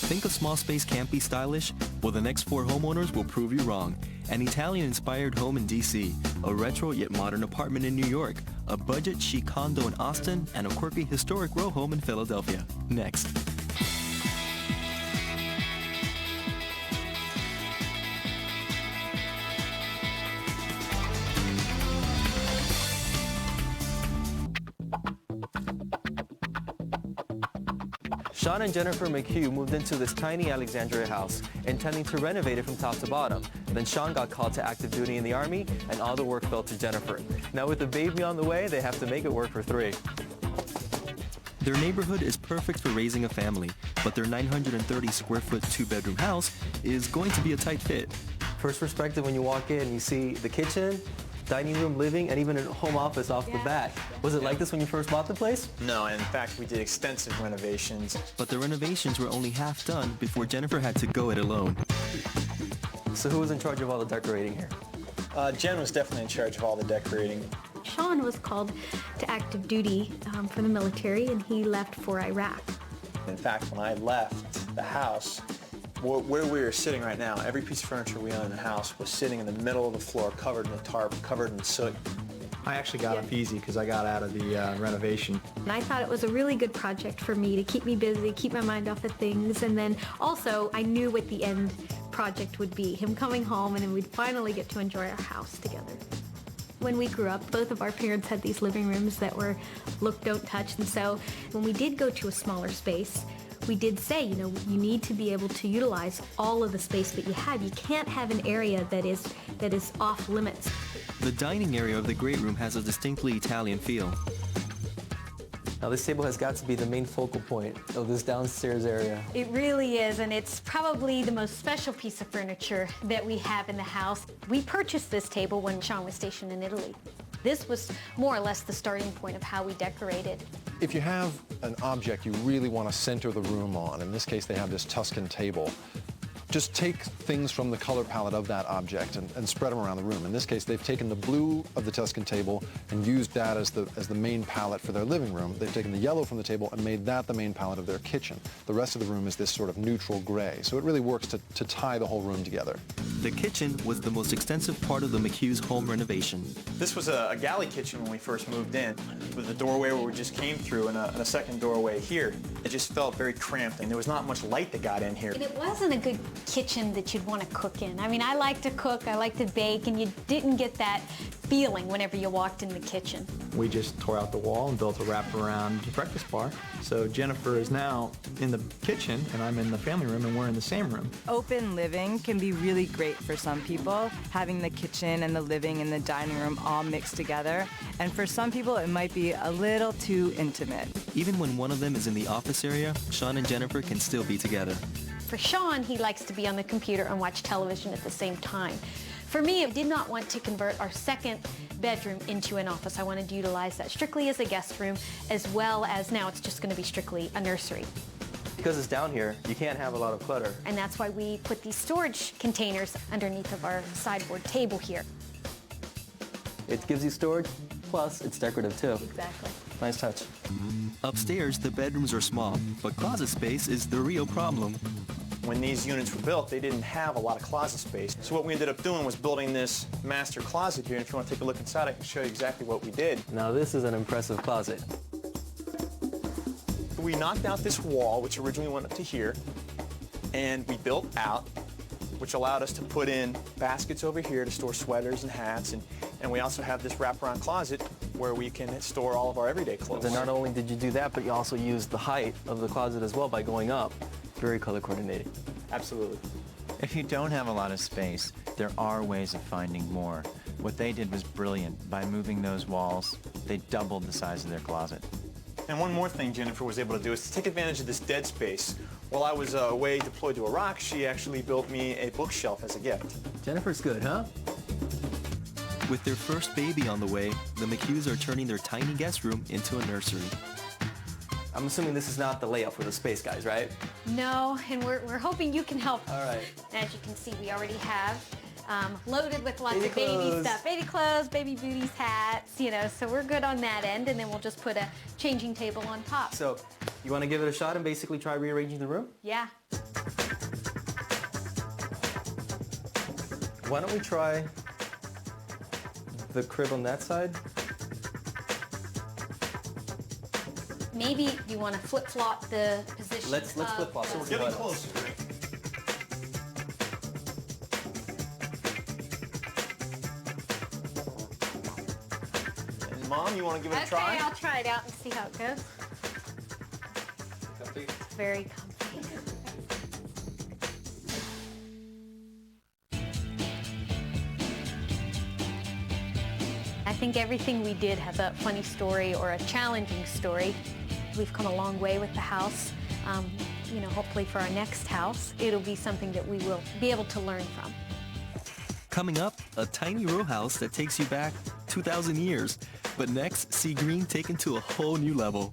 Think a small space can't be stylish? Well, the next 4 homeowners will prove you wrong. An Italian-inspired home in D.C., a retro yet modern apartment in New York, a budget chic condo in Austin, and a quirky historic row home in Philadelphia. Next. Sean and Jennifer McHugh moved into this tiny Alexandria house, intending to renovate it from top to bottom. Then Sean got called to active duty in the Army, and all the work fell to Jennifer. Now with a baby on the way, they have to make it work for 3. Their neighborhood is perfect for raising a family, but their 930 square foot 2-bedroom house is going to be a tight fit. First perspective, when you walk in, you see the kitchen, dining room, living, and even a home office off the back. Was it like this when you first bought the place? No, in fact, we did extensive renovations. But the renovations were only half done before Jennifer had to go it alone. So who was in charge of all the decorating here? Jen was definitely in charge of all the decorating. Sean was called to active duty for the military, and he left for Iraq. In fact, when I left the house, where we are sitting right now, every piece of furniture we own in the house was sitting in the middle of the floor, covered in a tarp, covered in soot. I actually got off easy because I got out of the renovation. And I thought it was a really good project for me to keep me busy, keep my mind off of things, and then also I knew what the end project would be, him coming home, and then we'd finally get to enjoy our house together. When we grew up, both of our parents had these living rooms that were look, don't touch, and so when we did go to a smaller space, we did say, you know, you need to be able to utilize all of the space that you have. You can't have an area that is off limits. The dining area of the great room has a distinctly Italian feel. Now this table has got to be the main focal point of this downstairs area. It really is, and it's probably the most special piece of furniture that we have in the house. We purchased this table when Sean was stationed in Italy. This was more or less the starting point of how we decorated. If you have an object you really want to center the room on, in this case they have this Tuscan table, just take things from the color palette of that object and spread them around the room. In this case, they've taken the blue of the Tuscan table and used that as the main palette for their living room. They've taken the yellow from the table and made that the main palette of their kitchen. The rest of the room is this sort of neutral gray. So it really works to tie the whole room together. The kitchen was the most extensive part of the McHugh's home renovation. This was a galley kitchen when we first moved in, with a doorway where we just came through and a second doorway here. It just felt very cramped, and there was not much light that got in here. And it wasn't a good kitchen that you'd want to cook in. I mean, I like to cook, I like to bake, and you didn't get that feeling whenever you walked in the kitchen. We just tore out the wall and built a wraparound breakfast bar. So Jennifer is now in the kitchen, and I'm in the family room, and we're in the same room. Open living can be really great for some people, having the kitchen and the living and the dining room all mixed together. And for some people, it might be a little too intimate. Even when one of them is in the office area, Sean and Jennifer can still be together. For Sean, he likes to be on the computer and watch television at the same time. For me, I did not want to convert our second bedroom into an office. I wanted to utilize that strictly as a guest room, as well as now it's just going to be strictly a nursery. Because it's down here, you can't have a lot of clutter. And that's why we put these storage containers underneath of our sideboard table here. It gives you storage, plus it's decorative too. Exactly. Nice touch. Upstairs, the bedrooms are small, but closet space is the real problem. When these units were built, they didn't have a lot of closet space. So what we ended up doing was building this master closet here. And if you want to take a look inside, I can show you exactly what we did. Now this is an impressive closet. We knocked out this wall, which originally went up to here, and we built out, which allowed us to put in baskets over here to store sweaters and hats. And we also have this wraparound closet where we can store all of our everyday clothes. Then not only did you do that, but you also used the height of the closet as well by going up. Very color coordinated. Absolutely. If you don't have a lot of space, there are ways of finding more. What they did was brilliant. By moving those walls, they doubled the size of their closet. And one more thing Jennifer was able to do is to take advantage of this dead space. While I was away deployed to Iraq, she actually built me a bookshelf as a gift. Jennifer's good, huh? With their first baby on the way, the McHughs are turning their tiny guest room into a nursery. I'm assuming this is not the layout for the space, guys, right? No, and we're hoping you can help. All right. As you can see, we already have loaded with lots Baby of baby clothes. stuff. Baby clothes, baby booties, hats, you know, so we're good on that end, and then we'll just put a changing table on top. So, you want to give it a shot and basically try rearranging the room? Yeah. Why don't we try the crib on that side? Maybe you want to flip-flop the position. Let's flip-flop. So We're getting closer, right? And Mom, you want to give it a try? Okay, I'll try it out and see how it goes. It's very comfy. I think everything we did has a funny story or a challenging story. We've come a long way with the house. You know, hopefully for our next house, it'll be something that we will be able to learn from. Coming up, a tiny row house that takes you back 2,000 years. But next, see green taken to a whole new level.